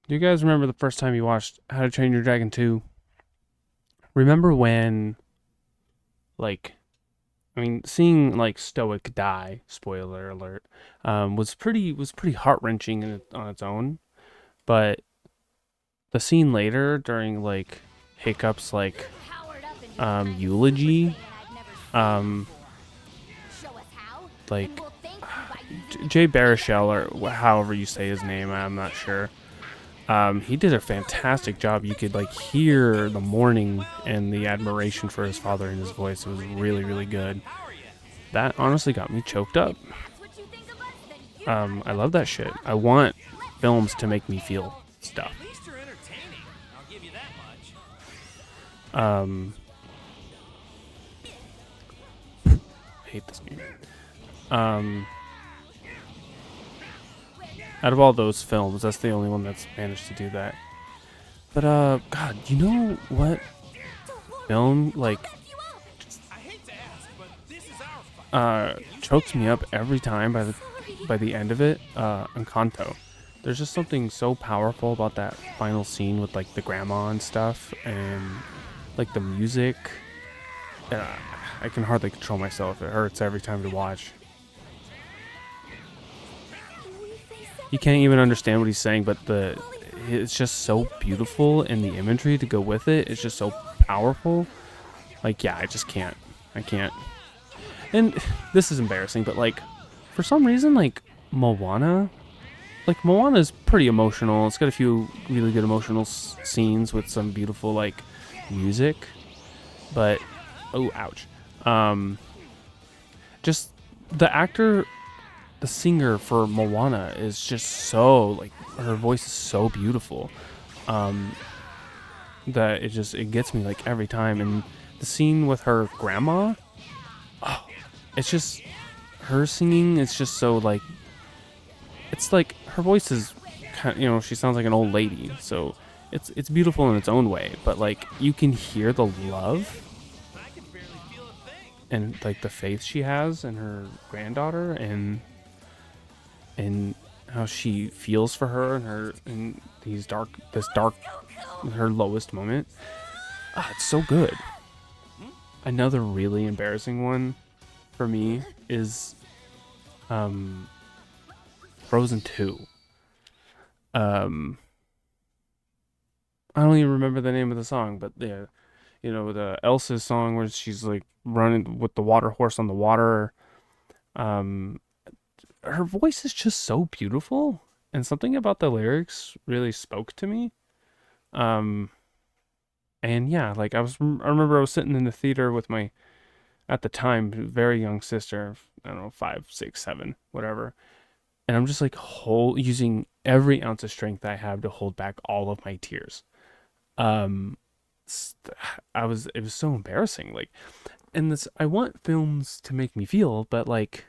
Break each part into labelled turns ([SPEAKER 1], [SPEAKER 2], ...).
[SPEAKER 1] Do you guys remember the first time you watched How to Train Your Dragon 2? Remember when, like, I mean, seeing like Stoic die, spoiler alert, was pretty heart wrenching on its own. But the scene later during like Hiccup's like eulogy, um, like Jay Baruchel or however you say his name, I'm not sure. He did a fantastic job. You could like hear the mourning and the admiration for his father in his voice. It was really, really good. That honestly got me choked up. I love that shit. I want films to make me feel stuff. Um, I hate this game. Um, Out of all those films, that's the only one that's managed to do that. But God, you know what film like chokes me up every time by the end of it? Encanto. There's just something so powerful about that final scene with like the grandma and stuff, and like the music. Uh, I can hardly control myself. It hurts every time to watch. You can't even understand what he's saying, but the it's just so beautiful, and the imagery to go with it is just so powerful. Like, yeah, I just can't. I can't. And this is embarrassing, but like, for some reason, like Moana is pretty emotional. It's got a few really good emotional scenes with some beautiful like music, but oh, ouch. Um, just the actor, the singer for Moana is just so like her voice is so beautiful. Um, that it gets me like every time. And the scene with her grandma, oh, it's just her singing. It's just so like it's like her voice is kind of, she sounds like an old lady, so it's beautiful in its own way, but like you can hear the love and like the faith she has in her granddaughter, and how she feels for her and her in this dark her lowest moment. It's so good. Another really embarrassing one for me is um Frozen 2. um I don't even remember the name of the song, but yeah, the Elsa's song where she's like running with the water horse on the water. Um, her voice is just so beautiful, and something about the lyrics really spoke to me. Um, and yeah, like I remember I was sitting in the theater with my at the time very young sister. I don't know, 5, 6, 7, whatever. And I'm just like using every ounce of strength I have to hold back all of my tears. Um, it was so embarrassing. Like, and this I want films to make me feel, but like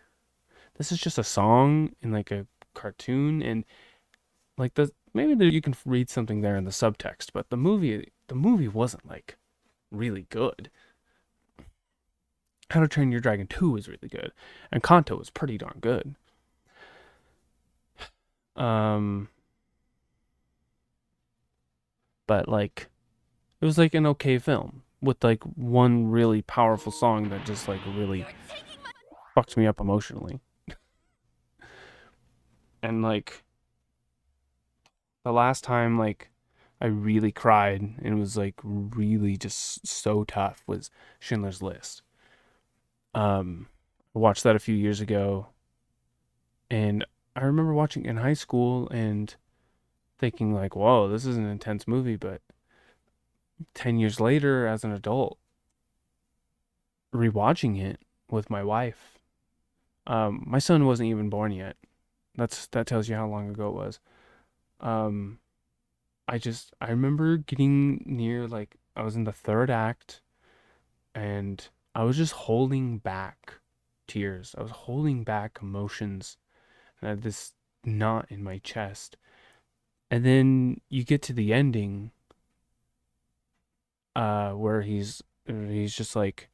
[SPEAKER 1] this is just a song in like a cartoon, and like you can read something there in the subtext, but the movie wasn't like really good. How to Train Your Dragon 2 is really good, and Kanto was pretty darn good. Um, but like it was like an okay film with like one really powerful song that just like really fucked me up emotionally. And like the last time like I really cried and it was like really just so tough was Schindler's List. I watched that a few years ago, and I remember watching it in high school and thinking like, "Whoa, this is an intense movie." But 10 years later, as an adult, rewatching it with my wife, my son wasn't even born yet. That tells you how long ago it was. Um, I remember getting near like I was in the third act, and I was just holding back tears. I was holding back emotions, and I had this knot in my chest. And then you get to the ending, where he's just like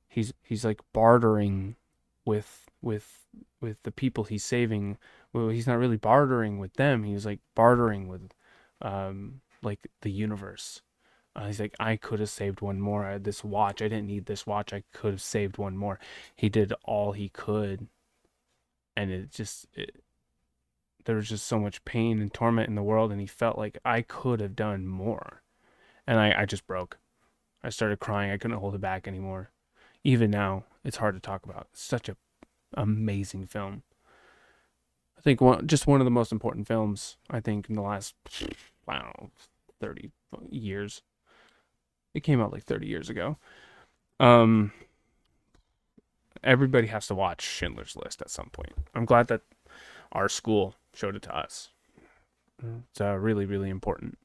[SPEAKER 1] he's like bartering with the people he's saving. Well, he's not really bartering with them. He's like bartering like the universe. He's like, I could have saved one more. This watch, I didn't need this watch. I could have saved one more. He did all he could, and there was just so much pain and torment in the world, and he felt like I could have done more. And I just broke. I started crying. I couldn't hold it back anymore. Even now, it's hard to talk about. It's such a amazing film. I think just one of the most important films, I think, in the last, I don't know, 30 years. It came out like 30 years ago. Um, Everybody has to watch Schindler's List at some point. I'm glad that our school showed it to us. It's really, really important.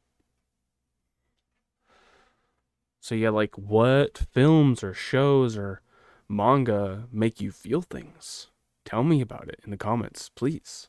[SPEAKER 1] So yeah, like what films or shows or manga make you feel things? Tell me about it in the comments, please.